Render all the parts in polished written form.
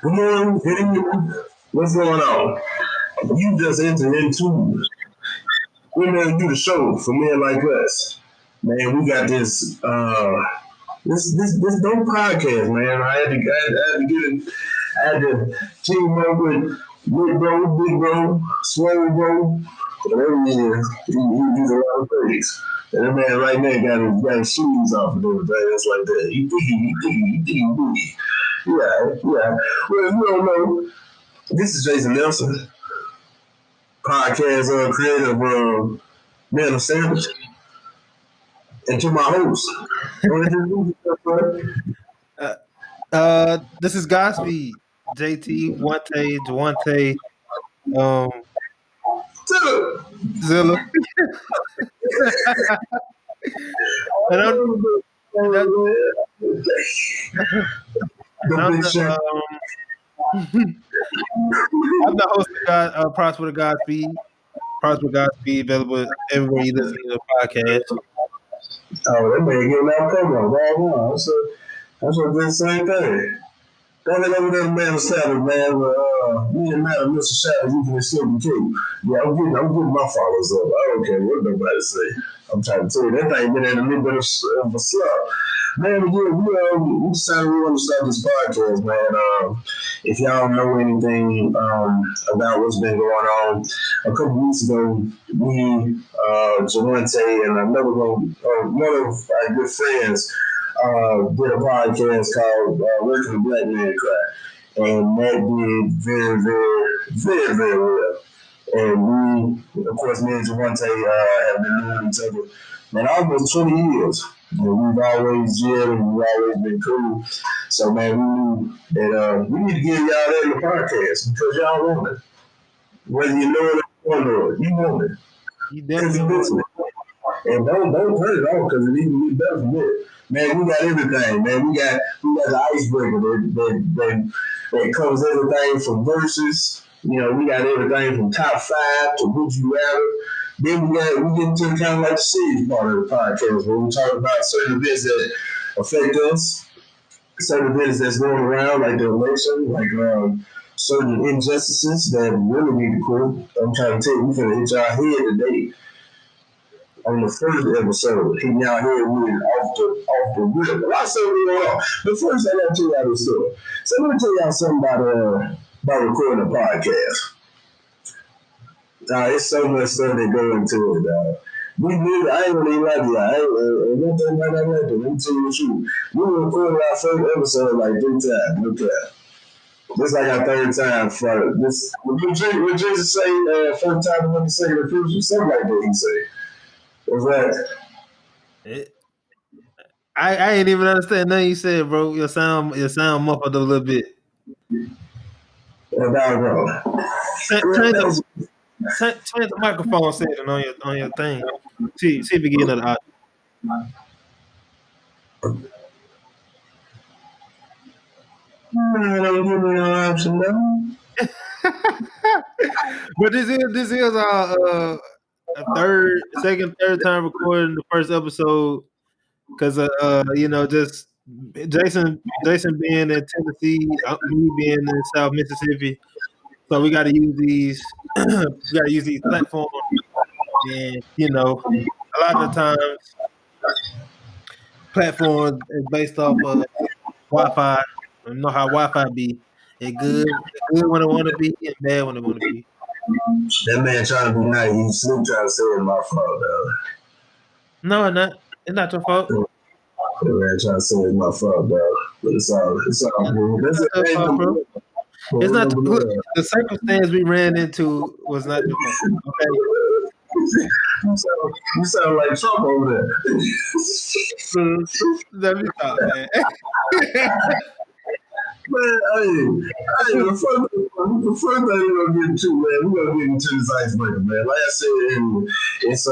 Good morning, hitting you. What's going on? You just entered into MLU The Show for men like us. Man, we got this dope podcast, man. I had to get it. I had to team up with Big Bro, Swole Bro, whatever he is. He does a lot of things. And that man right now got his shoes off and everything. It's like that. He boogie. Yeah. Well, if you don't know, this is Jason Nelson, podcast creator of Man of Sandwich. And to my host, this is Godspeed, JT, Jawante, Zilla. And I'm the host of Prosper Godspeed. Prosper Godspeed, available everywhere you listen to the podcast. Oh, that man getting out promo. That's a good same thing. Don't let over there, Man of Sandwich, man. Me and Matt and Mr. Shadows, you can still be king. Yeah, I'm getting my followers up. I don't care what nobody say. I'm trying to tell you, that thing been in a little bit of a slump. Man, we decided we want to start this podcast, man. If y'all know anything about what's been going on, a couple weeks ago, me, Jawante, and one of our good friends did a podcast called Working the Black Man Cry. And that did very, very, very, very well. And we, of course, me and Jawante have been knowing each other, man, almost 20 years. We've always gelled and we've always been cool. So, man, we knew that we need to get y'all that in the podcast because y'all want it. Whether you know it or don't know it, you want it. You definitely want it. And don't turn it on because it even be better from it. Man, we got everything, man. We got the icebreaker that covers everything from verses. We got everything from top 5 to would you rather. Then we get into the kind of like the serious part of the podcast where we talk about certain events that affect us, certain events that's going around, like the election, like certain injustices that really need to quit. I'm trying to tell you, we're gonna hit y'all head today on the first episode, hitting y'all head with off the rip. A lot of stuff going on. But first, I gotta tell y'all this story. So let me tell y'all something about recording a podcast. It's so much stuff that go into it, dog. I ain't really like y'all. I ain't one thing about that record. Let me tell you the truth. We recorded our first episode like 3 times. Okay. This like our 3rd time for this. Would Jesus say first time when he say the future? Something like that he say. Was that? I ain't even understand nothing you said, bro. Your sound muffled a little bit. Turn the microphone setting on your thing. See if you get another audio. Don't give me no option, though. But this is our third time recording the first episode because just Jason being in Tennessee, me being in South Mississippi, so we got to use these platforms, and a lot of the times platforms is based off of Wi-Fi. You know how Wi-Fi be. It's good when it want to be, and bad when it want to be. That man trying to be nice. He's still trying to say it's my fault, though. No, it's not your fault. That man trying to say it's my fault, though. But it's all good. It's not the circumstance we ran into was not your fault. Okay. You sound like Trump over there. Let me stop, man. Man, the first thing we're gonna get into, man, we're gonna get into this icebreaker, man. Like I said, it's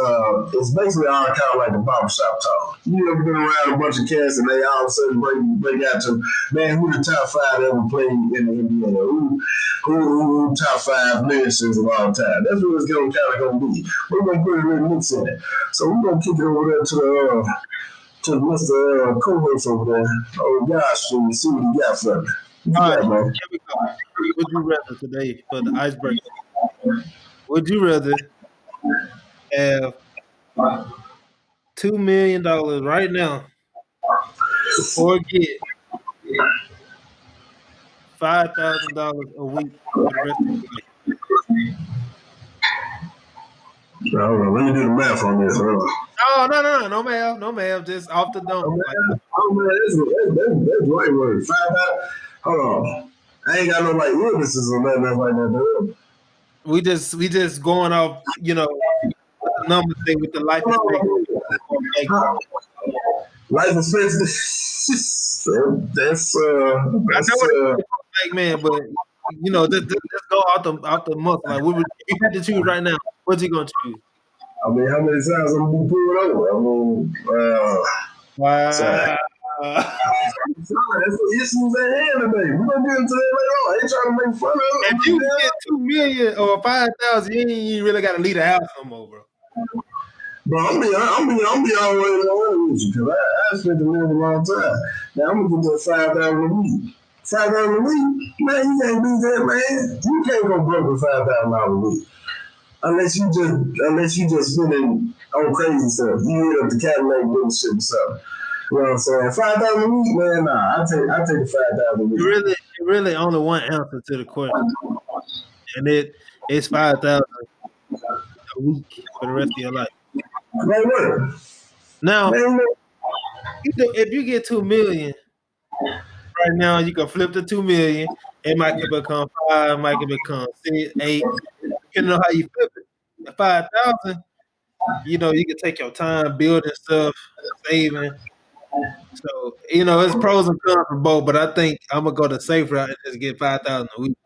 basically all kind of like a barbershop talk. You ever been around a bunch of cats and they all of a sudden break out to, man, who the top 5 ever played in the NBA? Who top 5 lyricists of all time? That's what it's gonna be. We're gonna put a little mix in it. So we're gonna kick it over there to Mr. Co-host over there. Oh gosh, see what he got for me. All right, Yeah, bro. here we go. Would you rather today for the icebreaker? Would you rather have $2 million right now or get $5,000 a week for the rest of your life? Hold on, let me do the math on this. Hold on. Oh no math, just off the dome. Oh Like man, oh man, that's right word. 5,000. Hold on. I ain't got no like illnesses or nothing else like that, dude. we just going off, what the numbers say with the life expectancy. Like, Life expectancy. that's I know that's what it is, like man, but just go out the month. Like, what would if you had to choose right now? What you gonna choose? I mean, how many times I'm gonna be pulled over? I mean, sorry. Wow. Sorry, that's the issues at hand today. We're gonna get into that later on. I ain't trying to make fun of it. If you get 2 million or 5,000, you ain't really got to leave the house no more, bro. But I'm be all the way with you because I spent a really long time. Now I'm gonna get that 5,000 a week. 5,000 a week, man, you can't do that, man. You can't go broke with $5,000 a week unless you just spending on crazy stuff. You hit up the Cadillac dealership or something. You know what I'm saying? 5,000 a week, man. Nah, I take the 5,000 a week. Really only one answer to the question, and it's 5,000 a week for the rest of your life. Like what? Now, Man, if you get 2 million right now, you can flip the 2 million. It might can become 5, might can become 6, 8, depending on how you flip it. At 5,000, you can take your time building stuff, saving. So, it's pros and cons for both, but I think I'm gonna go the safe route and just get 5,000 a week.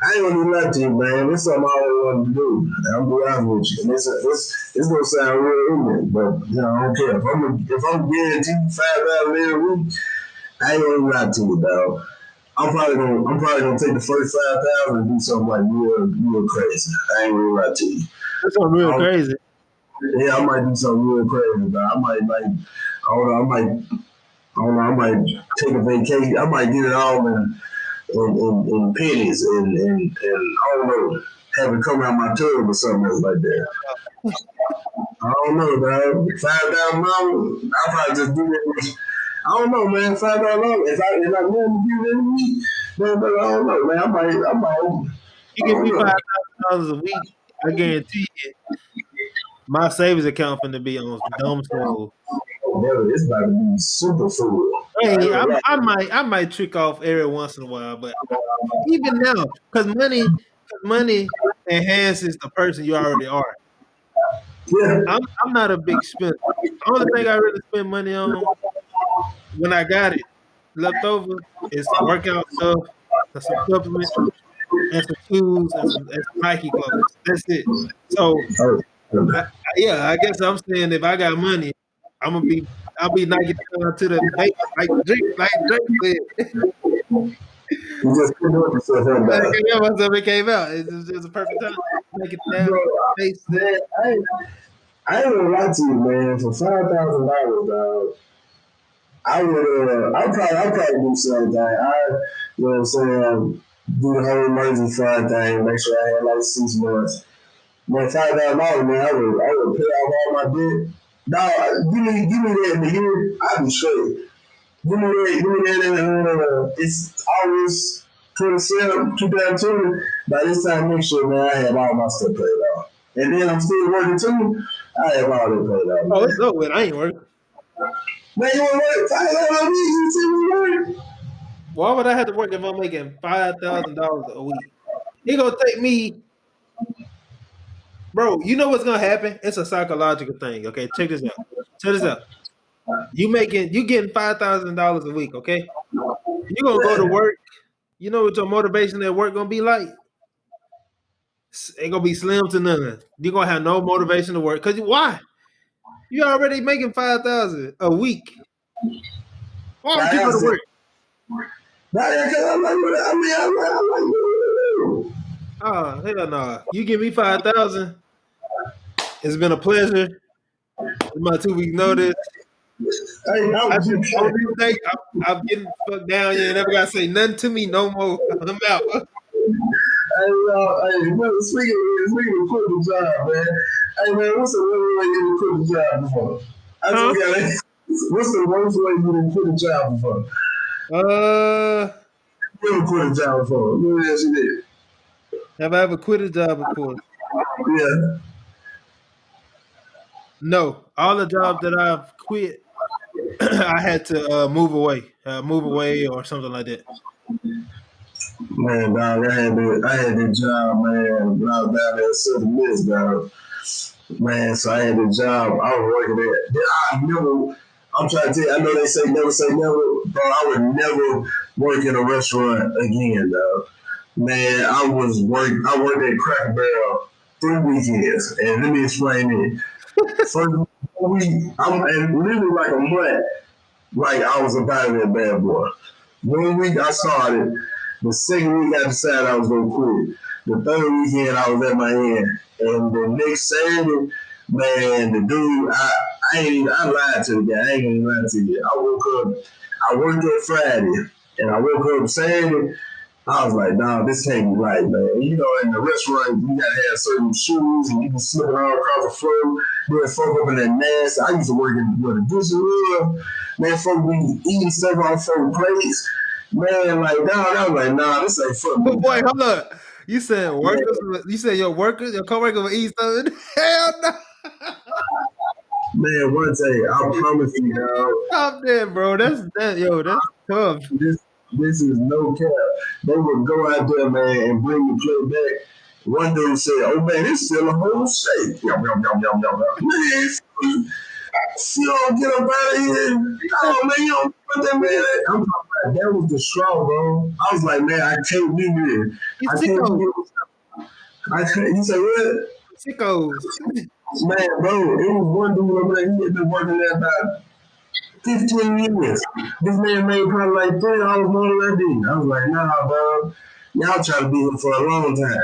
I ain't gonna do nothing to you, man. This is something I always wanted to do. I'm gonna be honest with you. And it's gonna sound real ignorant, but I don't care. If I'm guaranteed 5,000 every week, I ain't gonna lie to you, dog. I'm probably gonna take the first 5,000 and do something like real crazy. I ain't gonna lie to you. That's something real crazy. Yeah, I might do something real crazy, dog. I might like I might take a vacation. I might get it all in pennies and I don't know, have it come out my tub or something else like that. I don't know, dog. $5,000, I'll probably just do it. I don't know, man. $5,000. If I want to give it every week, man, but I don't know, man. I might. You give me $5,000 a week, I guarantee you, my savings account finna be on dumb swole. Brother, it's about to be super full. Hey, I might trick off every once in a while, but even now, because money enhances the person you already are. Yeah. I'm not a big spender. The only thing I really spend money on when I got it left over is some workout stuff, and some supplements, and some shoes, and some Nike clothes. That's it. So, I guess I'm saying if I got money, I'll be Nike down to the base, like Drake said. You just couldn't help yourself, huh, dog? It came out. It's a perfect time. Make it down Bro, base. man, I ain't gonna lie to you, man. For $5,000, dog, I'll probably do something. You know what I'm saying? Do the whole emergency fund thing. Make sure I had like 6 months. Man, $5,000, man, I would pay off all my debt. Dog, give me that in the year, I'll be straight. Give me that it's August 27, 2020. By this time next year, man, I have all my stuff paid off. And then I'm still working too. I have all that paid off. Oh, it's over. I ain't working. Man, you want to work? $5,000 a week? You see me work? Why would I have to work if I'm making $5,000 a week? It gonna take me, bro. You know what's gonna happen? It's a psychological thing. Okay, check this out. Check this out. You getting $5,000 a week. Okay, you gonna go to work. You know what your motivation at work gonna be like? It gonna be slim to none. You're gonna have no motivation to work. Cause why? You already making 5,000 a week. Why would you go to work? Oh, hell no. You give me 5,000. It's been a pleasure. It's my 2 week notice. Hey, how I would just you don't say? even think I'm getting fucked down. You ain't never gotta say nothing to me no more. I'm out. Hey, man, speaking of quitting the job, man. Hey, man, what's the worst way you quit the job before? I just Huh? got what's the worst way you done quit a job before? Uh, You ever quit a job before? Let me ask you this. have I ever quit a job before? Yeah. No. All the jobs that I've quit, I had to move away, or something like that. Man, dog, I had that job, man, when I was down there at Southern Miss, dog. Man, so I had a job. I was working there. I'm trying to tell you, I know they say never, but I would never work in a restaurant again, though. Man, I worked at Cracker Barrel 3 weekends. And let me explain it. First week, and literally like a month, like I was about that bad boy. 1 week I started. The second week I decided I was gonna quit. The third weekend I was at my end. And the next Saturday, man, the dude, I lied to the guy. I ain't gonna lie to you. I worked on Friday, and I woke up Saturday. I was like, nah, this can't be right, man. You know, in the restaurant, you gotta have certain shoes, and you can slip it all across the floor. Then folk up in that nasty. I used to work in where the dishes were. Man, folk be eating stuff off folk plates. Man, like, dog, I was like, nah, this ain't for me, But boy, dog. hold up. You said workers? Man, You said your coworker would eat something? Hell no! man, one day, I promise you, dog, Stop that, bro. That's tough. this this is no cap. They would go out there, man, and bring the plate back. One dude said, "Oh man, it's still a whole steak." Yum yum yum yum yum yum. Man, you don't get up out of here. No, man, you don't put that man. I'm talking about that was the straw, bro. I was like, man, I can't be here. You I can't be sickos, here. I can't. You say what? sickos. Man, bro, it was one dude over there. He had been working there about 15 years. This man made probably like $3 more than I did. I was like, nah, bro. Y'all try to be here for a long time.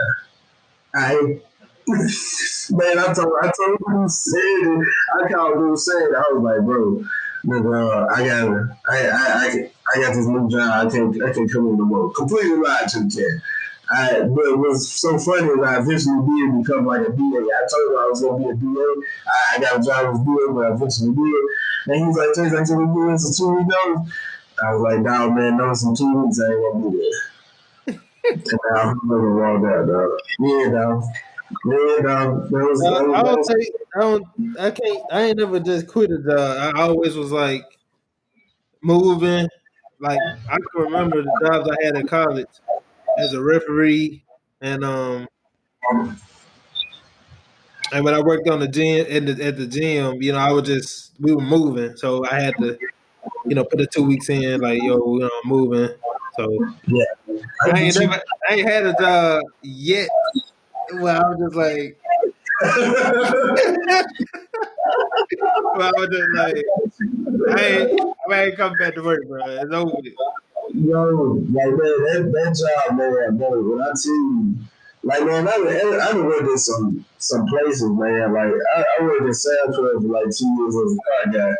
I man, I told him said it. I called him said it. I was like, bro, nigga, I got this new job. I can't come in no more. Completely lied to the cat. But what's so funny is I eventually did become like a DA. I told him I was gonna be a DA. I got a job as DA, but I eventually did. And he was like, Chase, I said we do this in 2 weeks. I was like, nah, man, no, it's in 2 weeks. I ain't gonna do that. And now I'm gonna roll that, dog. Yeah, dog. Yeah, dog. I That don't was think I don't. I can't. I ain't never just quit a job. I always was like moving. Like I can remember the jobs I had in college as a referee, and and when I worked on the gym at the gym, we were moving, so I had to put the 2 weeks in, like I'm moving. So yeah. I I get ain't you. never I ain't had a job yet. Well, I was just like, well, I was just like, I ain't coming back to work, bro. It's over with. Yo, like man, that job, man, bro. When I tell you, like man, I done worked at some places, man. Like I worked at Sam's Club for like 2 years as a car guy.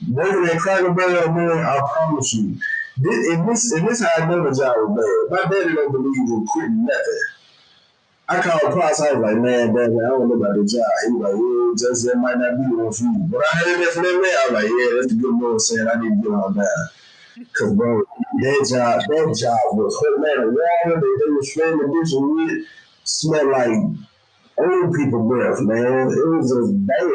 Working at Cracker Barrel, man, I promise you. This how I know the job was bad. My daddy don't believe in quitting nothing. I called Pops, I was like, man, Daddy, I don't know about the job. He was like, yeah, just that might not be one for you. But I heard that from that man, I was like, yeah, that's the good Lord saying I need to get on down. Cause bro, that job was hot, man. The water that they was spraying the dish with smelled like old people breath, man. It was just bad.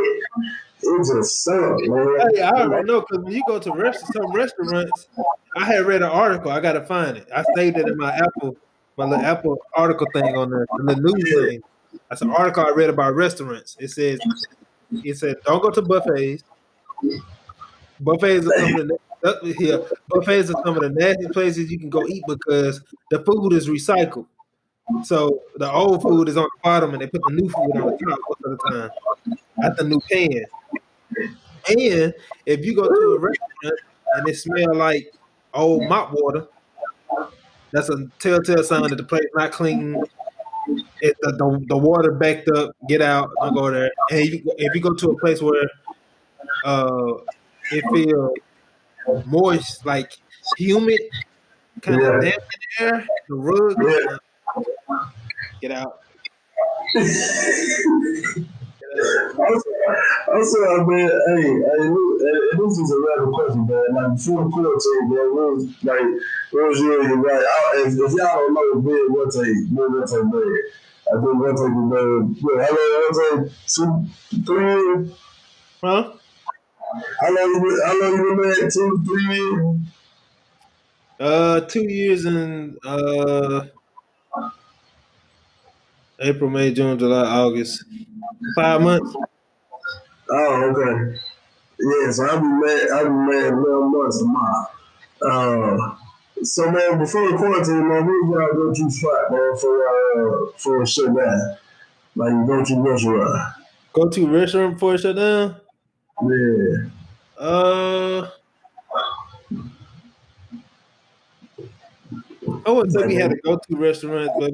It just sucked, man. Hey, I I'm already like, know because when you go to some restaurants, I had read an article. I gotta find it. I saved it in my little Apple article thing on there, the little news yeah, thing. That's an article I read about restaurants. It said don't go to buffets. Buffets are some of buffets are some of the nasty places you can go eat because the food is recycled. So the old food is on the bottom and they put the new food on the top most of the time at the new pan. And if you go to a restaurant and it smell like old mop water, that's a telltale sign that the place not clean. The water backed up. Get out. Don't go there. And if you go to a place where uh it feels moist, like humid, kind of Yeah. damp in the air. The rug, Yeah. get out, get out. Also, man, this is a random question, man. Like, before the quarantine, man, what was your, like, if y'all don't know, Ben, what take, man? I think what take is, man, how long, what take, 2, 3 years? Huh? How long you been married? 2, 3 years? 2 years and April, May, June, July, August. 5 months. Oh, okay. Yeah, so I'll be married 11 months tomorrow. So man, before the quarantine, man, we y'all go to spot, man, for a shutdown. Like you go to restaurant. Go to restaurant before it shut down. Yeah. Uh, I would say Like we had a go to restaurant, but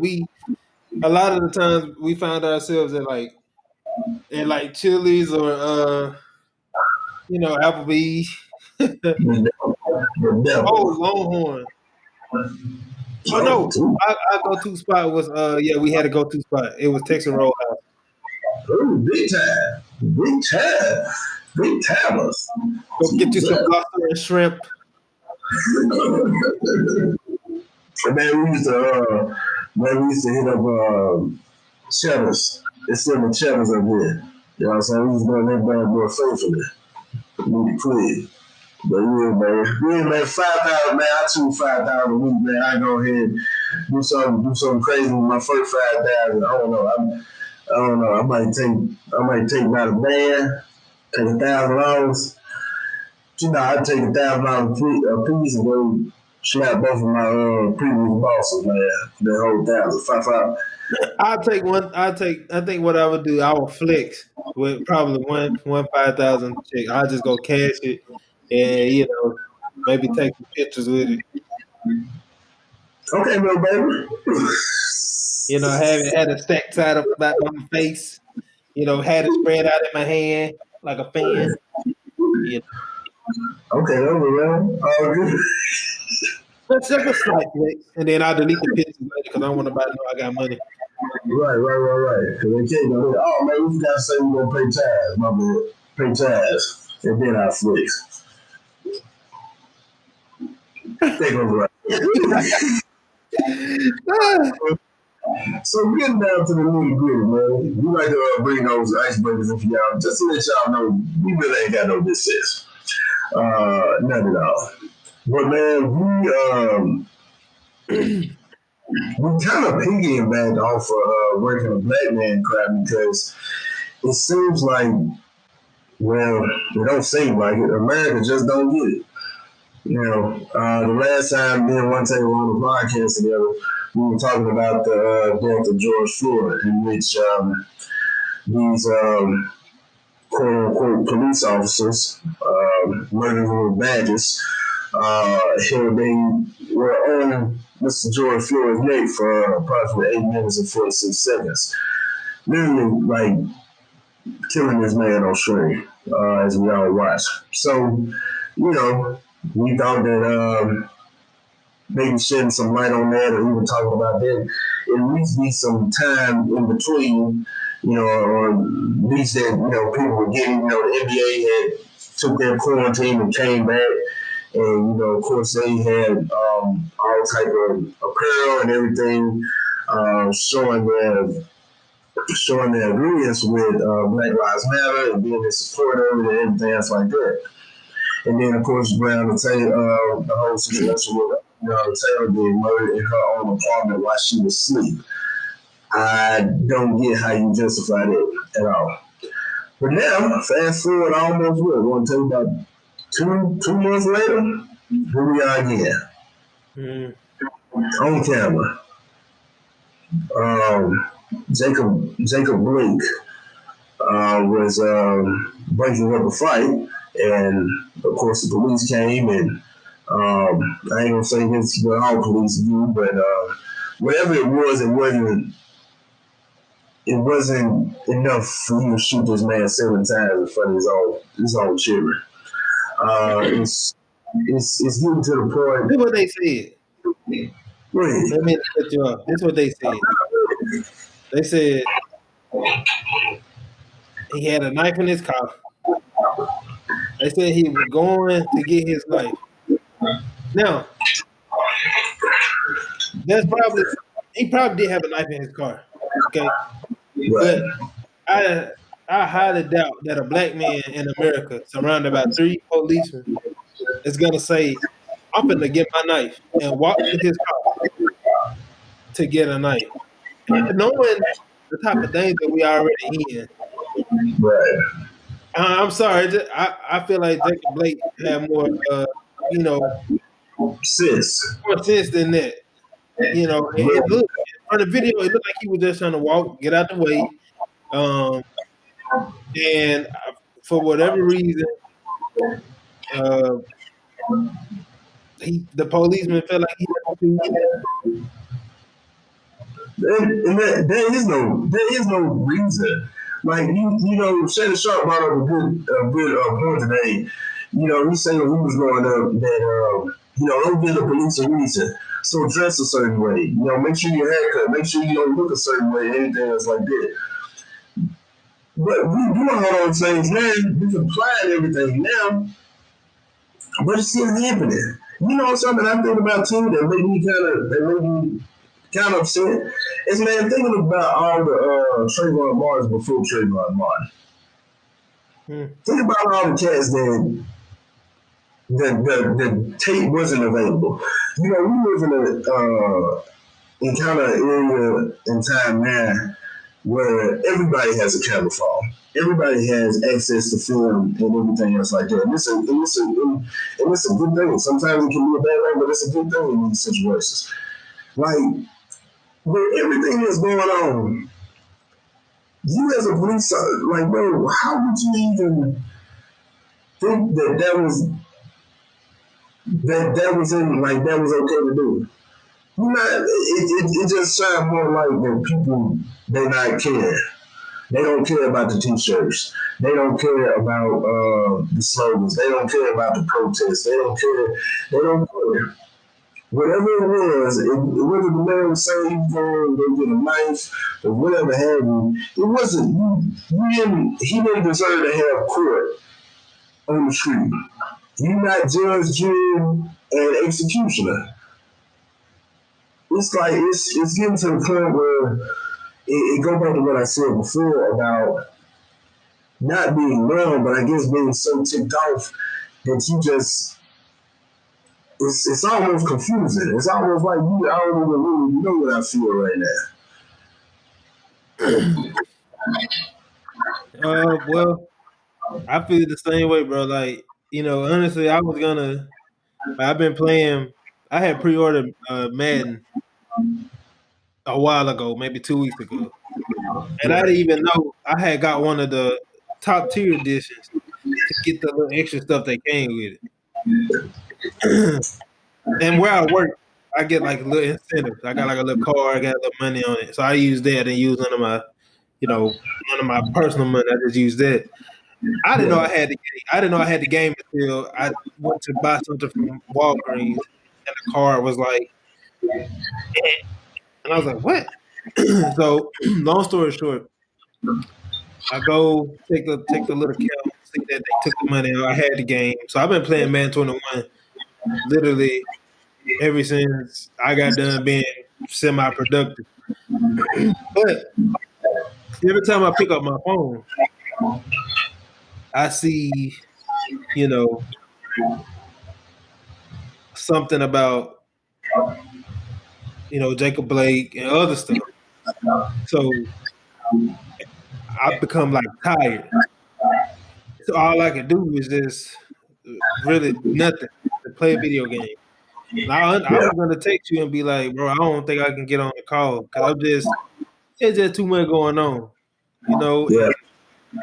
a lot of the times we found ourselves at like Chili's or Applebee's. the Oh, devil. Longhorn. Oh Oh, no, too. our go to spot was we had a go to spot. It was Texas Roadhouse. Ooh, big time. Big time. Big timers. Go get you some lobster and shrimp. Man, we used to hit up Cheddars. It's still the Cheddars up here. You know what I'm saying? We was going that bad more faithfully. Really quick. But yeah, man, 5,000, man. I choose 5,000 a week, man. I go ahead and do something crazy with my first 5,000. I don't know. I might take about a band, take $1,000. You know, I'd take $1,000 a piece and go slap both of my previous bosses, man. The whole thousand, five. I'll take one. I think what I would do, I would flex with probably one 5,000 check. I'll just go cash it and maybe take some pictures with it. Okay, little baby. Had it stacked side up back on my face. Had it spread out in my hand like a fan. You know, Okay, over, man. All good. that's just a slight flex, and then I'll delete the pictures later because I don't want nobody to know I got money. Right. Because they can't go there. Oh, man, we got to say we're going to pay ties, my man. Pay ties. And then I flex. They go right. So getting down to the nitty gritty, man. We like to bring those icebreakers in for y'all, just to let y'all know we really ain't got no business. Not at all. But man, we kind of piggyback off of working a black man crowd because it seems like, well, it don't seem like it. America just don't get it. The last time me and one time we were on the podcast together, we were talking about the death of George Floyd, in which these quote unquote police officers, murdered with badges, they were on Mr. George Floyd's neck for approximately 8 minutes and 46 seconds. Literally, like, killing this man on screen, as we all watch. So, we thought that maybe shedding some light on that, or even talking about that, at least be some time in between, or at least that, people were getting, the NBA had took their quarantine and came back. And, of course, they had all type of apparel and everything showing their agreements with Black Lives Matter and being in support of it and everything else like that. And then, of course, Brown and Taylor, the whole situation with Taylor being murdered in her own apartment while she was asleep. I don't get how you justify that at all. But now, fast forward almost what? We're going to tell you about two months later, here we are again. On camera. Jacob Blake was breaking up a fight, and of course the police came, and I ain't gonna say this what all police do, but whatever it wasn't enough for you to shoot this man 7 times in front of his own children. It's getting to the point. This is what they said. Wait, Let me cut you off. This is what they said. They said he had a knife in his car. They said he was going to get his knife. Now, he probably did have a knife in his car. Okay. right, But I highly doubt that a black man in America surrounded by 3 policemen is gonna say, I'm gonna get my knife and walk to his car to get a knife. Knowing the type of danger we already in. right. I'm sorry. I feel like Jacob Blake had more, you know, Sis, more sense than that. You know, it look, looked on the video. It looked like he was just trying to walk, get out the way, um, and for whatever reason, uh, the policeman felt like he had to. and there is no reason. Like you know, Shannon Sharp brought up a good point today. You know, he said when he was growing up that you know, don't give the police a reason. So dress a certain way. You know, make sure your haircut, make sure you don't look a certain way, anything else like that. But we doing all those things now. We applying everything now, but it's still happening. You know something I'm thinking about too that made me kind of upset. Is man thinking about all the Trayvon Martin before Trayvon Martin. Hmm. Think about all the cats the tape wasn't available. You know, we live in kind of area in time now where everybody has a camera phone. Everybody has access to film and everything else like that. And it's a good thing. Sometimes it can be a bad thing, but it's a good thing in these situations. Like, with everything that's going on, you as a police officer, like, bro, how would you even think that was in, like, that was okay to do? You know, it just sounds more like that people, they not care. They don't care about the t-shirts. They don't care about the slogans. They don't care about the protests. They don't care. They don't care. Whatever it was, whether the man was saying he was going to go get a knife or whatever have you, it wasn't. He didn't deserve to have court on the street. You not judge, jury, and executioner. It's like it's getting to the point where it go back to what I said before about not being numb, but I guess being so ticked off that you just it's almost confusing. It's almost like I don't even really know what I feel right Well, I feel the same way, bro. Like, you know, honestly, I've been playing. I had pre-ordered Madden a while ago, maybe 2 weeks ago, and I now. didn't even know I had got one of the top tier editions to get the little extra stuff that came with it. And where I work, I get like little incentives. I got like a little card, I got a little money on it, so I use that and use none of my personal money. I just use that. I didn't know Yeah, I had the game. I didn't know I had the game until I went to buy something from Walgreens, and the card was like, eh. And I was like, "What?" So, long story short, I go take the little count, see that they took the money out. I had the game, so I've been playing Man 21 literally ever since I got done being semi-productive. But every time I pick up my phone, I see, you know, something about, Jacob Blake and other stuff. So I become like tired. So all I can do is just really nothing to play a video game. Now I yeah, was gonna text you and be like, bro, I don't think I can get on the call because it's just too much going on, yeah,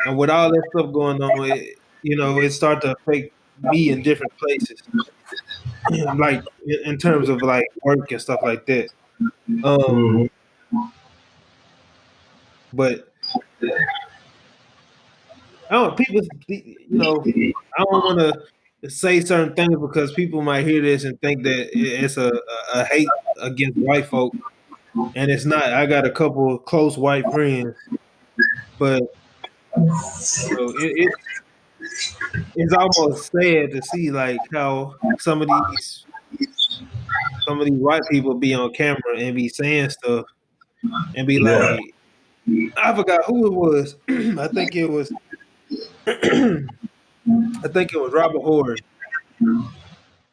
and with all that stuff going on, it start to affect me in different places, like in terms of like work and stuff like that. Um, mm-hmm. but I don't people, I don't want to. say certain things because people might hear this and think that it's a hate against white folk, and it's not. I got a couple of close white friends, but it's almost sad to see like how some of these white people be on camera and be saying stuff and be Yeah. like, I forgot who it was. I think it was I think it was Robert Horry. I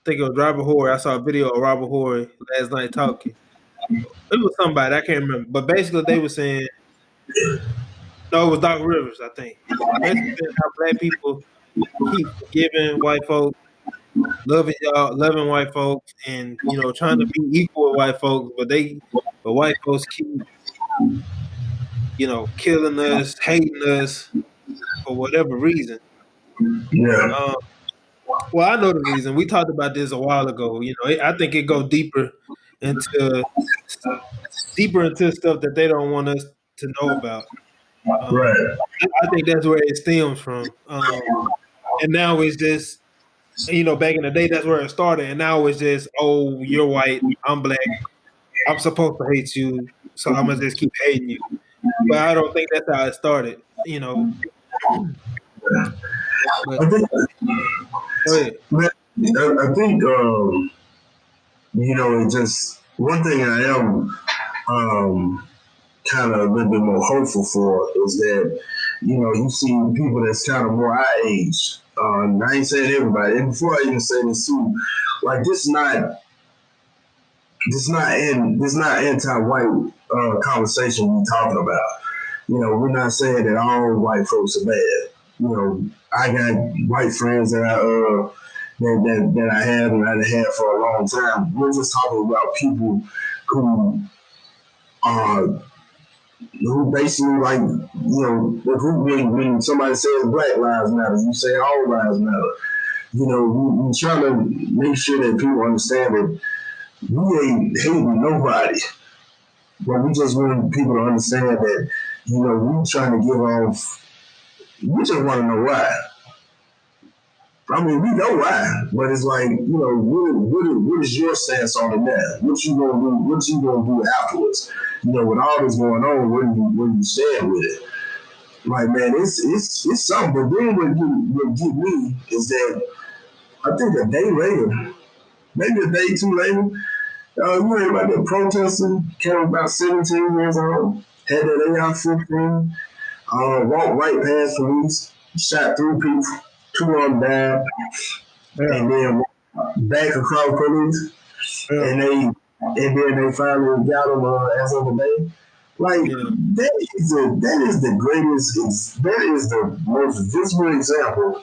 think it was Robert Horry. I saw a video of Robert Horry last night talking. It was somebody, I can't remember. But basically they were saying, no, it was Doc Rivers, I think. Basically saying how black people keep forgiving white folks, loving white folks, and trying to be equal with white folks, but white folks keep, killing us, hating us for whatever reason. Yeah. Um, well, I know the reason. We talked about this a while ago. I think it goes into deeper into stuff that they don't want us to know about. Um, Right. I think that's where it stems from. And now it's just, back in the day, that's where it started. And now it's just, oh, you're white, I'm black, I'm supposed to hate you, so I'm gonna just keep hating you. But I don't think that's how it started. But I think, go ahead. man, I think, it just one thing I am kind of a little bit more hopeful for is that, you see people that's kind of more our age. And I ain't saying everybody. And before I even say this too, like this not anti-white conversation we talking about. We're not saying that all white folks are bad. I got white friends that that I have and I've had for a long time. We're just talking about people who are who basically like when somebody says Black Lives Matter, you say all lives matter. We try to make sure that people understand that we ain't hating nobody, but we just want people to understand that we trying to give off. We just want to know why. I mean, we know why, but it's like, what is your stance on it now? What you gonna do? What you gonna do afterwards? With all this going on, where you stand with it? Like, man, it's something. But then what get me is that I think a day later, maybe a day too later, you heard about that protester, came about 17 years old, had that AR-15, walked right past police, shot three people, two of them died, Yeah, and then back across police, yeah, and then they finally got him as of the day. Like yeah. that is the greatest. That is the most visible example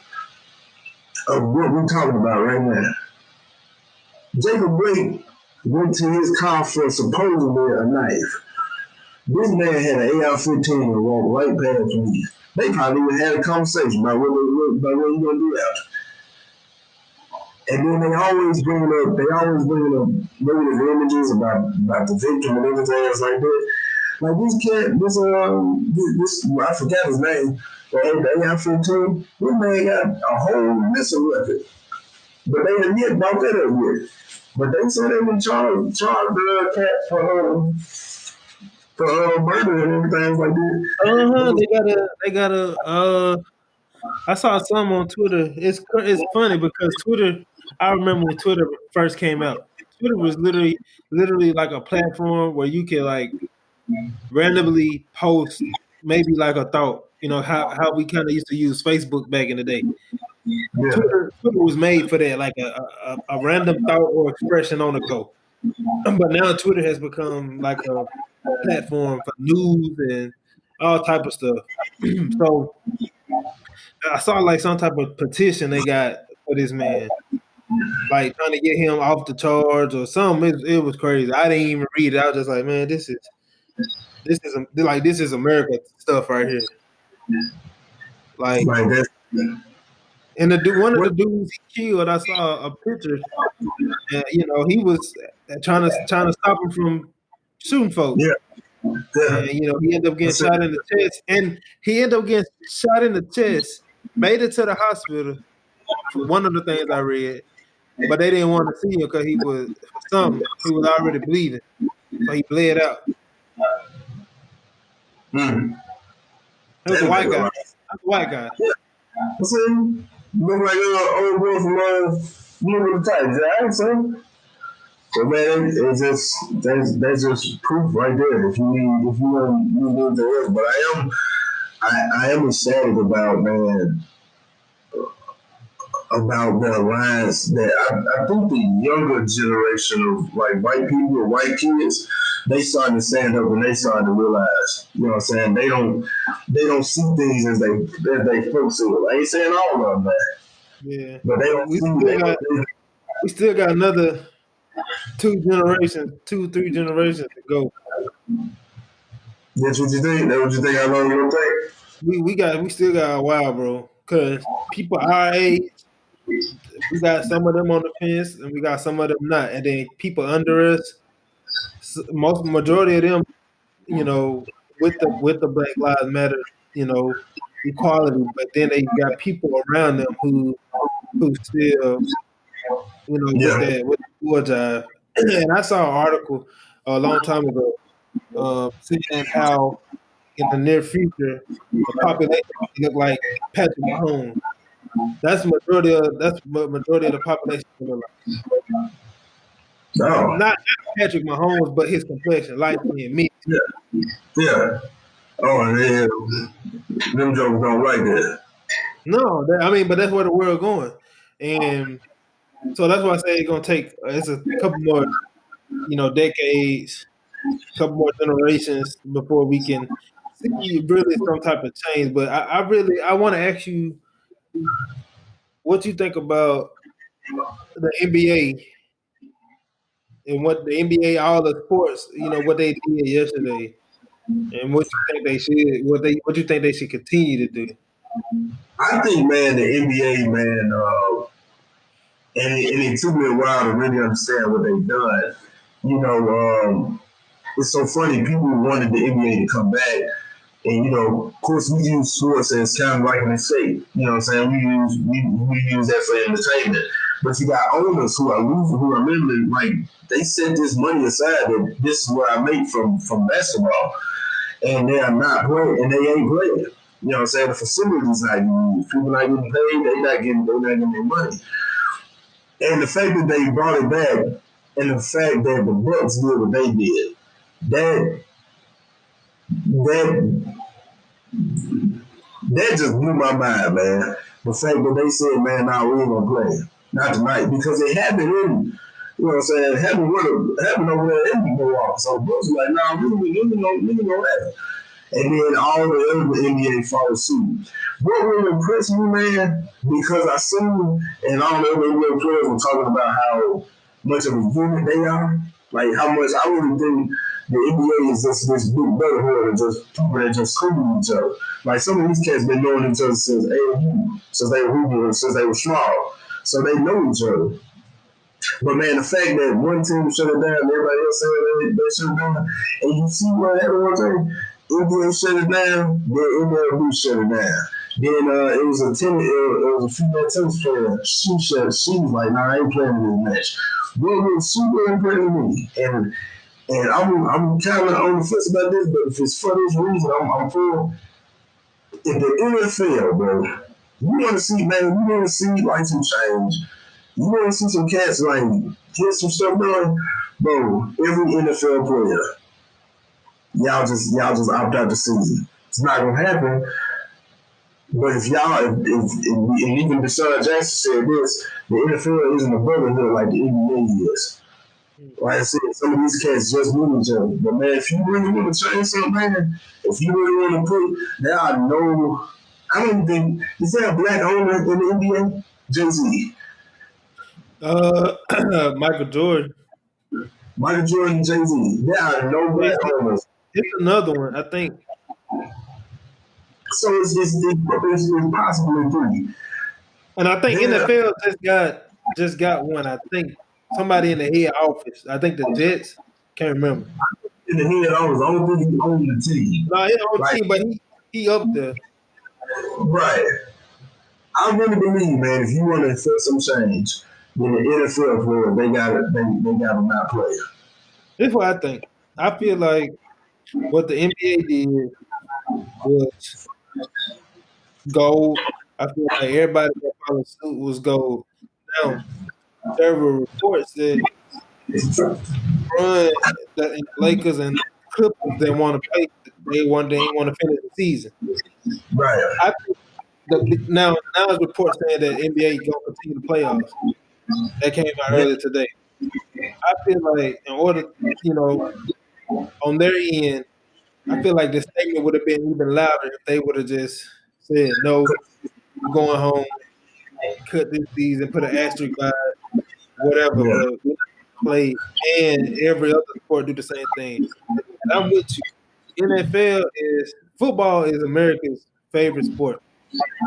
of what we're talking about right now. Jacob Blake went to his car for supposedly a knife. This man had an AR-15 and walked right past police. They probably even had a conversation about what he gonna do after. And then they always bring up negative images about the victim and everything else like that. Like this cat, this I forgot his name, but the AR-15, this man got a whole missile record. But they didn't yet brought that up yet. But they said they been charged the cat for murder and everything like that. They got a. I saw some on Twitter. It's funny because Twitter. I remember when Twitter first came out. Twitter was literally like a platform where you could like randomly post maybe like a thought. How we kind of used to use Facebook back in the day. Yeah, Twitter was made for that, like a random thought or expression on the go. But now Twitter has become like a platform for news and all type of stuff. So I saw like some type of petition they got for this man, like trying to get him off the charge or something. It was crazy. I didn't even read it. I was just like, man, this is America stuff right here. Like, like that. and one of the What? dudes he killed, I saw a picture. And, he was trying to stop him from shooting folks. Yeah, yeah. And he ended up getting That's it. shot in the chest. And he ended up getting shot in the chest, made it to the hospital, one of the things I read, but they didn't want to see him because he was already bleeding, so he bled out. It was a That white nigga guy. right. That's a white guy. I see. Look like a old boy from Blue the Titans. Yeah, I ain't seen. So man, it's just that's just proof right there. If you want to move to else, but I am excited about man about the alliance that I think the younger generation of like white people or white kids, they starting to stand up and they starting to realize, you know what I'm saying? They don't see things as they folks see it. I ain't saying all of them, man, Yeah, but they but don't see that. we still got another 3 generations to go. That's what you think? That's what you think? How long you gonna take? We still got a while, bro. Cause people our age, we got some of them on the fence, and we got some of them not. And then people under us, majority of them, you know, with the Black Lives Matter, you know, equality. But then they got people around them who still, you know, with Yeah, the war jive. And I saw an article a long time ago saying how in the near future the population look like Patrick Mahomes. That's what majority of the population look like. no, Not Patrick Mahomes, but his complexion, light skin, me. yeah, yeah. Oh, and then them jokers don't like that. No, I mean, but that's where the world going, and so that's why I say it's gonna take. It's a couple more, decades, couple more generations before we can see really some type of change. But I want to ask you what you think about the NBA and what the NBA, all the sports, what they did yesterday, and what you think they should, what you think they should continue to do. I think, man, the NBA, man, and it took me a while to really understand what they've done. You know, it's so funny. People wanted the NBA to come back, and of course, we use sports as kind of like an escape. You know what I'm saying? We use that for entertainment. But you got owners who are losing, who are literally like they set this money aside that this is what I make from basketball, and they are not playing, and they ain't playing. You know what I'm saying? The facilities not used. People not getting paid. They're not getting their money. And the fact that they brought it back, and the fact that the Bucks did what they did, that that that just blew my mind, man. The fact that they said, man, nah, we ain't gonna play. Not tonight. Because it happened in, you know what I'm saying, it happened over there in Milwaukee. So Brooks was like, nah, we ain't gonna let it. And then all the other NBA followed suit. What really impressed me, man, because I seen, and all the other NBA players were talking about how much of a unit they are. Like how much I really think the NBA is just this big brotherhood and just people that just screaming each other. Like some of these cats been knowing each other since AAU, since they were hooping, since they were small. So they know each other. But man, the fact that one team shut it down, everybody else said they shut it down, and you see what everyone saying, NBA shut it down, then MLU shut it down. Then it was a female tennis player. She was like, nah, I ain't playing this match. Well, she wasn't playing with me, and I'm kind of on the fence about this, but if it's for this reason, I'm for. In the NFL, bro, you want to see, man, you want to see like some change. You want to see some cats like get some stuff done, bro. Every NFL player, y'all just opt out the season. It's not gonna happen. But if and even Deshaun Jackson said this, the NFL isn't a brotherhood like the NBA is. Like I said, some of these cats just know each other. But man, if you really want to change something, man, if you really want to put, there are no. I don't think is there a black owner in the NBA? Jay-Z. Michael Jordan. Michael Jordan, Jay-Z. There are no black It's, owners. it's another one, I think. So it's impossible three. And I think Then NFL just got one. I think somebody in the head office. I think the Jets. Can't remember. in the head owners, the only thing he owned the team. No, he on Like, team, but he up there. right. I really believe, man, if you want to feel some change, then the NFL players they got to not play. This is what I think. I feel like what the NBA did was gold. I feel like everybody that followed suit was gold. Now there were reports that Bron, the Lakers and Clippers didn't want to play. They didn't want to finish the season. Right, I think now there's reports saying that NBA gonna continue the playoffs. That came out yeah, earlier today. I feel like in order, you know, on their end, I feel like the statement would have been even louder if they would have just said, "No, we're going home, cut this season, put an asterisk by it, whatever." yeah, But we're not gonna play, and every other sport do the same thing. And I'm with you. NFL is football is America's favorite sport.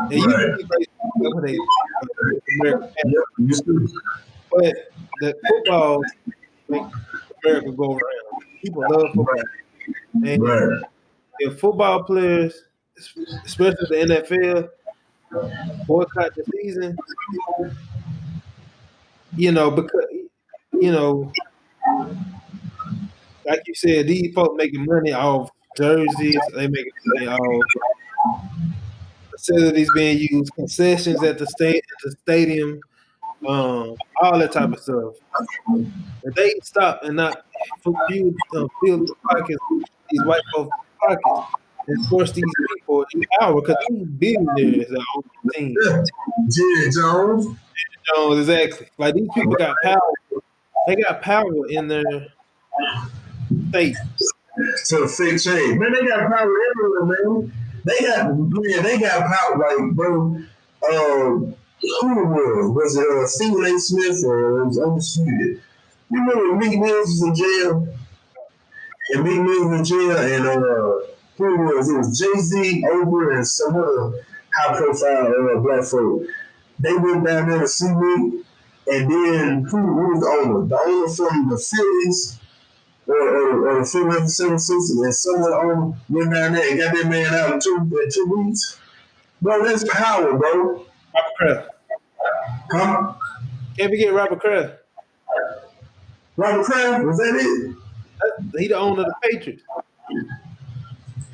It used to right. be baseball, that's what it's America's passion. Yep, you see, But the football makes America go around. People love football, and right, if football players, especially the NFL, boycott the season, because you know, like you said, these folks making money off jerseys. They making money off facilities being used, concessions at the stadium, all that type of stuff. If they stop and not fill these pockets, these white folks' pockets, and force these people in power, because these billionaires are on the team. yeah. Jerry Jones Exactly. Like these people got power. They got power in their state. to the fake change. Man, they got power everywhere, man. They got power like bro. Who was it? Stephen A. Smith or it was Undisputed? You remember Meek Mills was in jail? And Meek Mills was in jail, and who was it? Was Jay Z, Oprah, and some other high profile black folk. They went down there to see me, and then who was the owner? The owner from the Phillies or the Philadelphia 76ers, and some of the owner went down there and got that man out in 2 weeks. Bro, that's power, bro. Robert Kraft. Huh? Can't forget Robert Kraft. Robert Kraft, was that it? He the owner of the Patriots.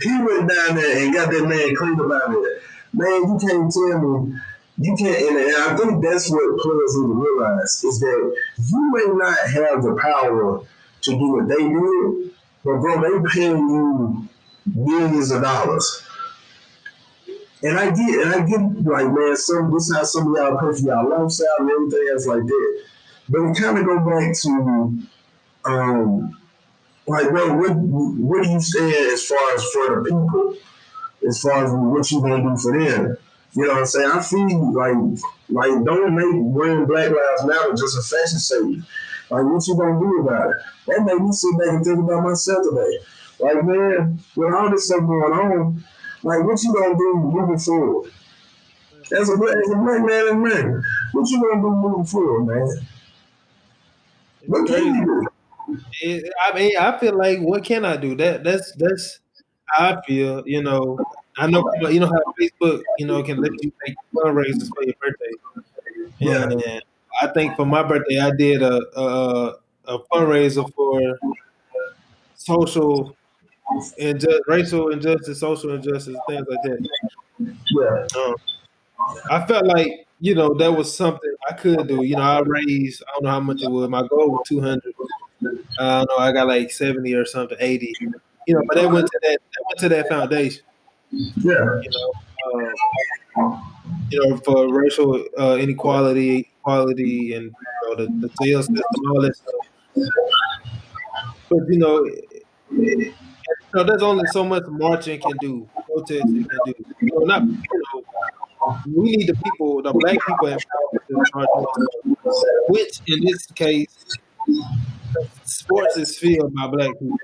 He went down there and got that man cleaned up out there. Man, you can't tell me. You can't, and I think that's what players need to realize is that you may not have the power to do what they did, but bro, they paying you millions of dollars. And I get like man, this is how some of y'all pay for y'all lifestyle and everything else like that. But it kind of go back to like what do you stand as far as for the people? As far as what you gonna do for them. You know what I'm saying? I feel like don't make wearing Black Lives Matter just a fashion statement. Like what you gonna do about it? That made me sit back and think about myself today. Like man, with all this stuff going on, like what you gonna do moving forward? As a black man and man, what you gonna do moving forward, man? It's What can crazy. you do? I mean, I feel like what can I do? That's how I feel. I know how Facebook can let you make fundraisers for your birthday, Yeah, and I think for my birthday I did a fundraiser for social racial injustice, social injustice, things like that. yeah, Um, I felt like that was something I could do. I raised I don't know how much it was. My goal was 200. I don't know. I got like 70 or something, 80. But that went to that foundation. yeah, You know, for racial inequality, equality, and the jail system, all that stuff. But there's only so much marching can do, protesting can do. Not we need the people, the black people in power to start doing stuff. Which in this case, sports is filled by black people.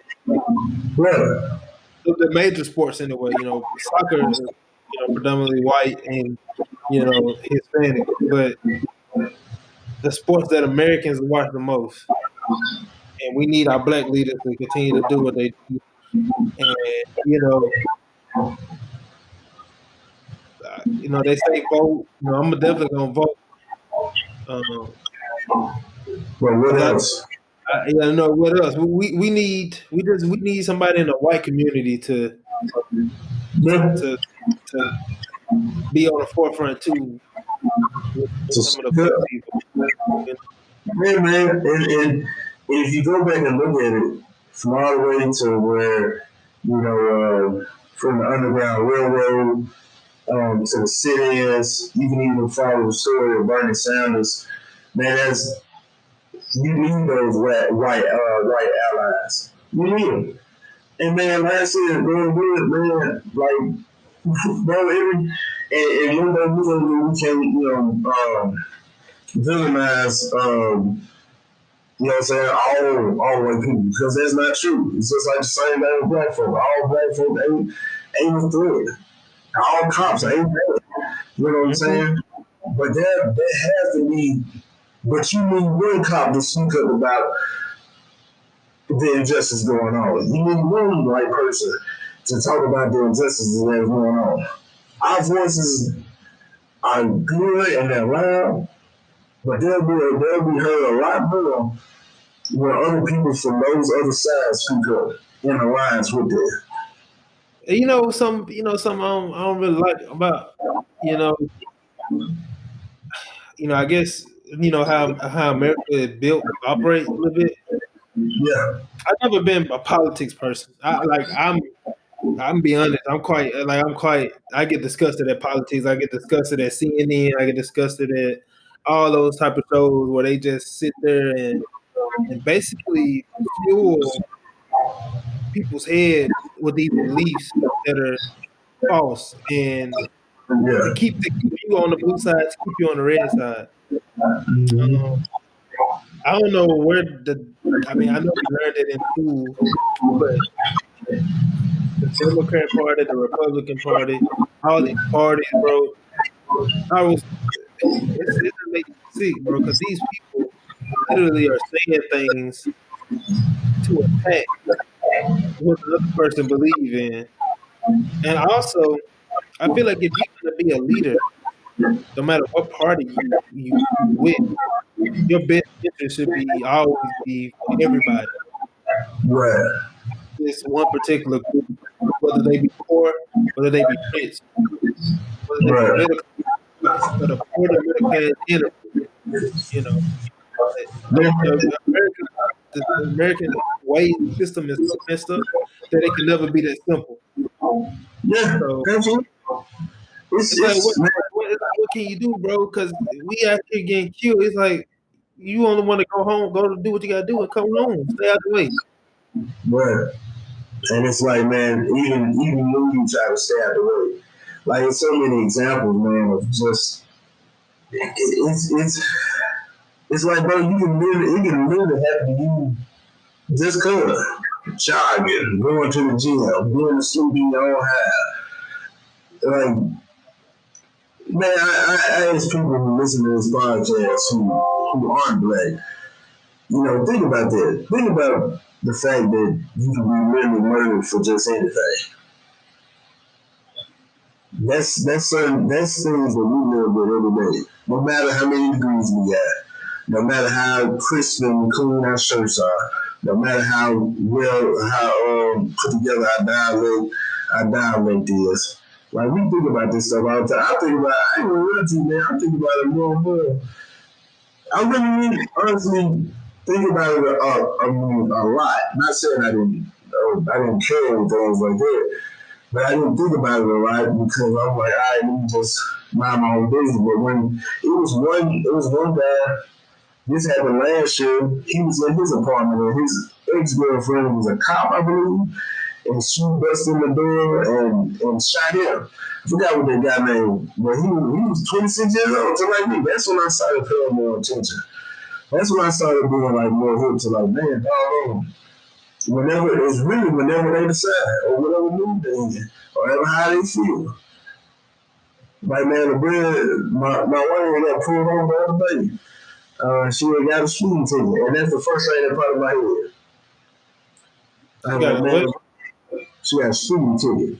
yeah. The major sports anyway. Soccer is predominantly white and Hispanic, but the sports that Americans watch the most, and we need our black leaders to continue to do what they do. And they say vote. I'm definitely gonna vote. But what Because else? what else? We need somebody in the white community to Yeah, to to be on the forefront too with some of the yeah, black people. You yeah, man. And if you go back and look at it, from all the way to where, from the Underground Railroad to the sit-ins, you can even follow the story of Bernie Sanders. Man, you need those white allies. You need them. And man, like I said, going good, man. Like, bro, and one day we can't, villainize, you know what I'm saying, all white people, because that's not true. It's just like the same thing with black folk. All black folk ain't a threat. All cops ain't bad. You know what I'm know? saying? But there has to be, but you need one cop to speak up about the injustice going on. You need one white person to talk about the injustices that's going on. Our voices are good and they're loud, but they'll be heard a lot more when other people from those other sides speak up in alliance with them. Some I don't really like about you know I guess how America is built operates a little bit. Yeah, I've never been a politics person. I'm be honest. I get disgusted at politics. I get disgusted at CNN. I get disgusted at all those type of shows where they just sit there and basically fuel people's head with these beliefs that are false and yeah. to keep you on the blue side, to keep you on the red side. Um, Mm-hmm. I don't know where I know we learned it in school, but the Democrat Party, the Republican Party, all these parties, bro. I was it makes me sick, bro, because these people literally are saying things to attack what the other person believe in. And also, I feel like if you're gonna be a leader, no matter what party you with, your best interest should be always be for everybody. Right, This one particular group, whether they be poor, whether they be rich, whether they be right. middle class, but a poor, the middle class, and you know, American the American wage system is so messed up that it can never be that simple. Yeah, So absolutely. it's like It's man, what can you do, bro? Because we out here getting killed. It's like you only want to go home, go to do what you gotta do, and come home, stay out the way. right. And it's like, man, even when you try to stay out the way, like there's so many examples, man, of just it's like, bro, it can literally happen to you just cause jogging, going to the gym, going to sleep in your own house. Like, man, I ask people who listen to this podcast who aren't black, think about that. Think about the fact that you can be really murdered for just anything. That's things that we live with every day. No matter how many degrees we got, no matter how crisp and clean our shirts are, no matter how put together our dialect is. Like we think about this stuff all the time. I ain't gonna lie to you, man. I think about it more and more. I really honestly think about it a lot. Not saying I didn't care and things like that. But I didn't think about it a lot because I'm like, all right, let me just mind my own business. But when it was one guy. This happened last year. He was in his apartment, and his ex-girlfriend was a cop, I believe, and she busted in the door and shot him. I forgot what that guy named, but he was 26 years old, just like me. That's when I started paying more attention. That's when I started being like more hip to like, man, dog, whenever they decide or whatever mood they in, or whatever how they feel. Like man, my wife got pulled over the other day. She had got a speeding ticket, and that's the first thing that popped in my head. I She was got like, a what? man, she got a speeding ticket.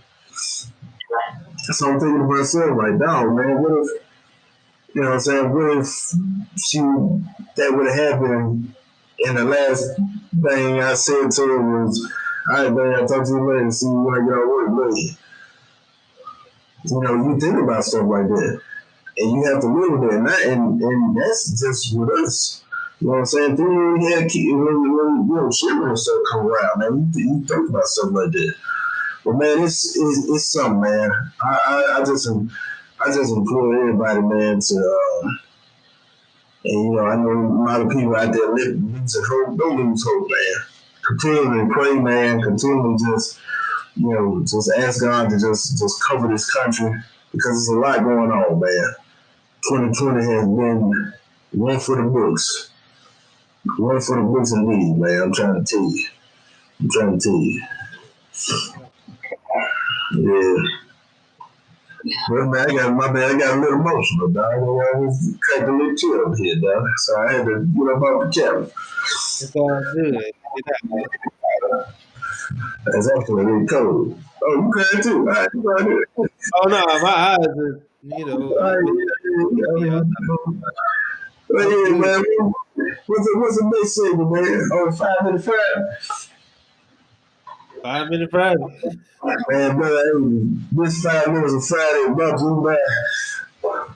So I'm thinking to myself, like, dog, man, what if, you know what I'm saying, what if she, that would have happened, and the last thing I said to her was, all right, man, I'll talk to you later, see you when I get out of work, but, you know, you think about stuff like that, and you have to live with it, and that's just with us. You know what I'm saying? Then when we had kids, when you know, children and stuff come around, man, you think about stuff like that. But man, it's something, man. I just implore everybody, man, to and you know, I know a lot of people out there losing hope. Don't lose hope, man. Continue to pray, man. Continue to just, you know, just ask God to just cover this country because there's a lot going on, man. 2020 has been one for the books. One for the books indeed, man. I'm trying to tell you. I'm trying to tell you. Yeah. Well, man, I got a little emotional, dog. I was cracked a little chill over here, dog. So I had to get up off the camera. It's all good. That's actually really cold. Oh, you can too. All right, you go ahead. Oh no, my eyes are, you know, All right, yeah, well, I'm yeah, good. man. What's the next segment, man? Oh, 5 minute five. 5 minute Friday. Man, brother, this 5 minutes of Friday brought to you by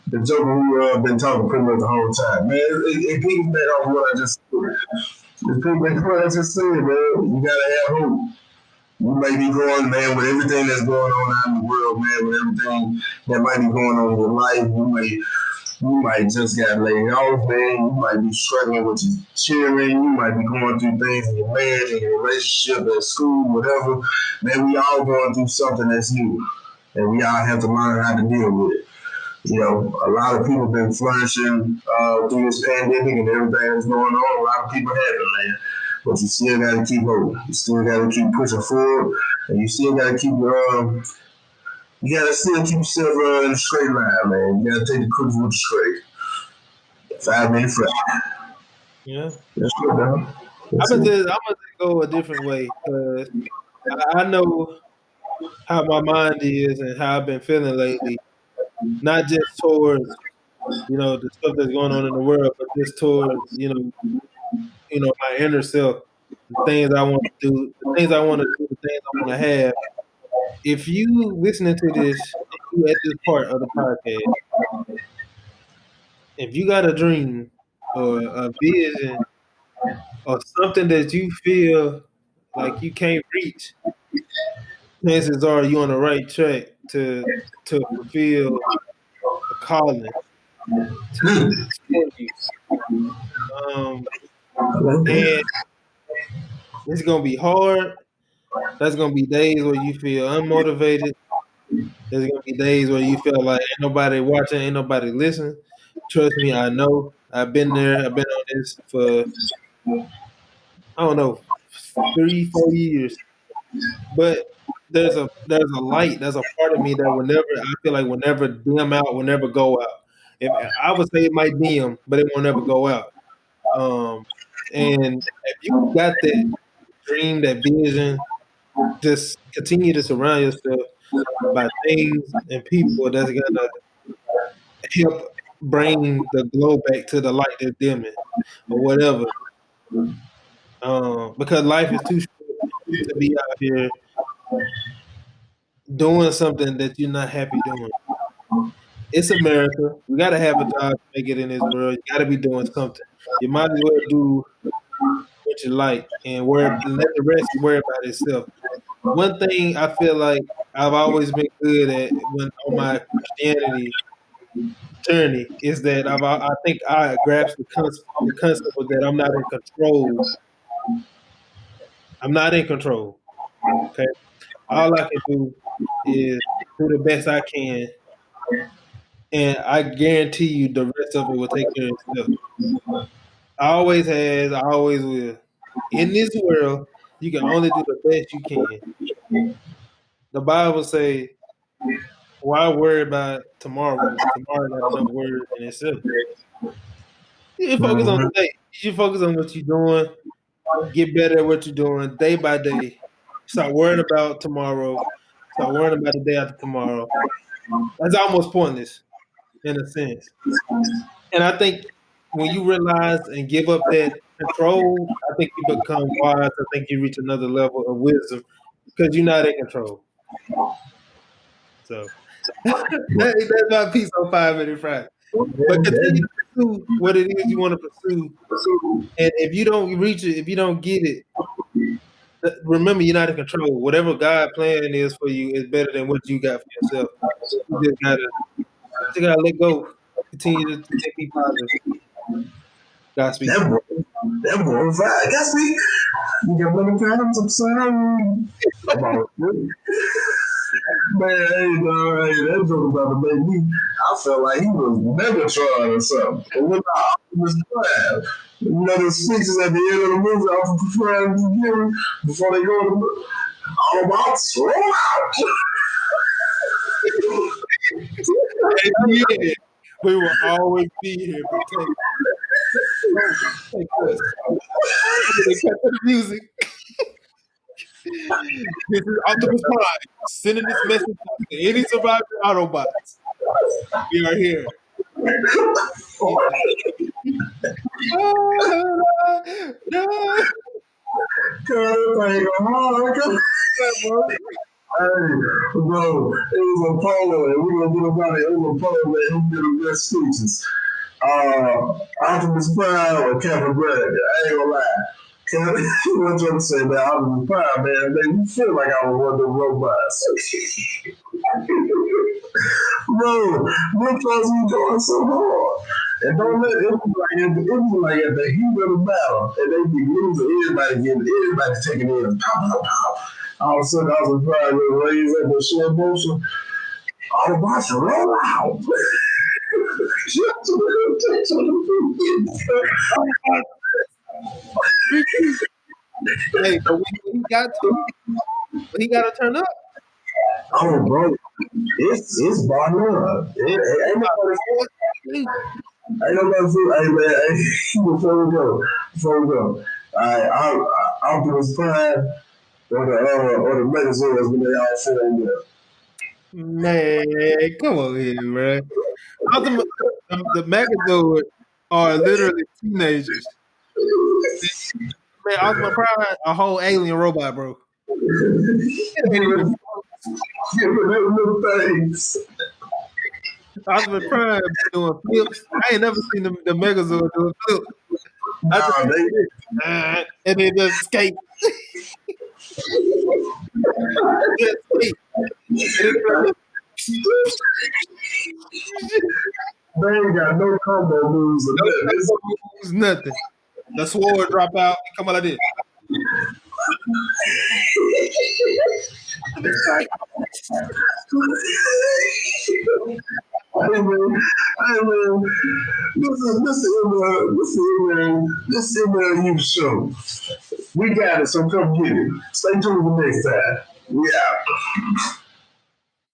the Joker who been talking pretty much the whole time. Man, it piggybacks off what I just said. It piggybacks what I just said, man. You gotta have hope. We may be going, man, with everything that's going on out in the world, man, with everything that might be going on in your life. You might just got laid off, man. You might be struggling with your children. You might be going through things in your marriage, in your relationship, at school, whatever. Man, we all going through something that's new. And we all have to learn how to deal with it. You know, a lot of people have been flourishing through this pandemic and everything that's going on. A lot of people haven't, man. But you still got to keep holding. You still got to keep pushing forward. And you still got to keep you gotta still keep yourself in a straight line, man. You gotta take the crooked with the straight. 5 minute flat. Yeah. That's good, dog. I'm That's gonna it. just go a different way because I know how my mind is and how I've been feeling lately. Not just towards, you know, the stuff that's going on in the world, but just towards, my inner self, the things I want to do, the things I want to do, the things I want to have. If you listening to this, and you at this part of the podcast, if you got a dream or a vision or something that you feel like you can't reach, chances are you on the right track to fulfill a calling that's for you. Um, I like and that. it's gonna be hard. There's gonna be days where you feel unmotivated. There's gonna be days where you feel like ain't nobody watching, ain't nobody listening. Trust me, I know. I've been there. I've been on this for I don't know 3, 4 years. But there's a light. There's a part of me that I feel like will never dim out, will never go out. If I would say it might dim, but it will never go out. Um, and if you got that dream, that vision, just continue to surround yourself by things and people that's gonna help bring the glow back to the light that's dimming or whatever. Because life is too short to be out here doing something that you're not happy doing. It's America. We gotta have a job to make it in this world. You gotta be doing something. You might as well do what you like and let the rest worry about itself. One thing I feel like I've always been good at when on my Christianity journey is that I think I grasp the concept of that I'm not in control. I'm not in control. Okay. All I can do is do the best I can, and I guarantee you the rest of it will take care of itself. I always has, I always will. In this world, you can only do the best you can. The Bible say, "Why worry about tomorrow? Tomorrow got enough worries in itself." You focus on Mm-hmm. today. You focus on what you're doing. Get better at what you're doing day by day. Stop worrying about tomorrow. Stop worrying about the day after tomorrow. That's almost pointless in a sense. And I think when you realize and give up that control, I think you become wise. I think you reach another level of wisdom because you're not in control. So that's my piece on 5 Minute Friday. But continue to pursue what it is you want to pursue. And if you don't reach it, if you don't get it, remember you're not in control. Whatever God plan is for you is better than what you got for yourself. You just gotta let go. Continue to be positive. Godspeed. That boy was fine. That's me. You got many times. I'm sorry. Come on. Man, that joke about to make me. I felt like he was Megatron or something. And when I Optimus Prime, you know the speeches at the end of the movie, Optimus Prime is giving before they go to the Autobots roll out. Yeah, we will always be here to take us. They cut to the music. This is Optimus Prime sending this message out to any surviving Autobots. We are here. Hey, bro, it was a polo, and we're gonna get about it. It was a polo, man. Who did the best speeches? Optimus Prime or Captain Brad? I ain't gonna lie. What you say, man? Optimus Prime, man. They feel like I was one of the robots. Bro, what was he doing so hard? And don't let it was like at the heat of the battle, and they be losing. Everybody taking in, pop, pop, pop. All of a sudden, I was surprised to raise up a slow motion. All the bots roll out. Hey, but when he got to turn up. Oh, bro, it's Barnum. Ain't nobody see. Hey, man, hey, before we go. Optimus Prime or the Megazords when they all sit on there. Man, come on here, man. The Megazord are literally teenagers. Man, Optimus Prime, a whole alien robot, bro. Little things. Optimus Prime doing flips. I ain't never seen the Megazord do a flip. And then just skate. Just skate. They ain't got no combo moves. Nothing. The sword drop out and come out like this. Hey man, this MLU show. We got it, so come get it. Stay tuned for next time. We out.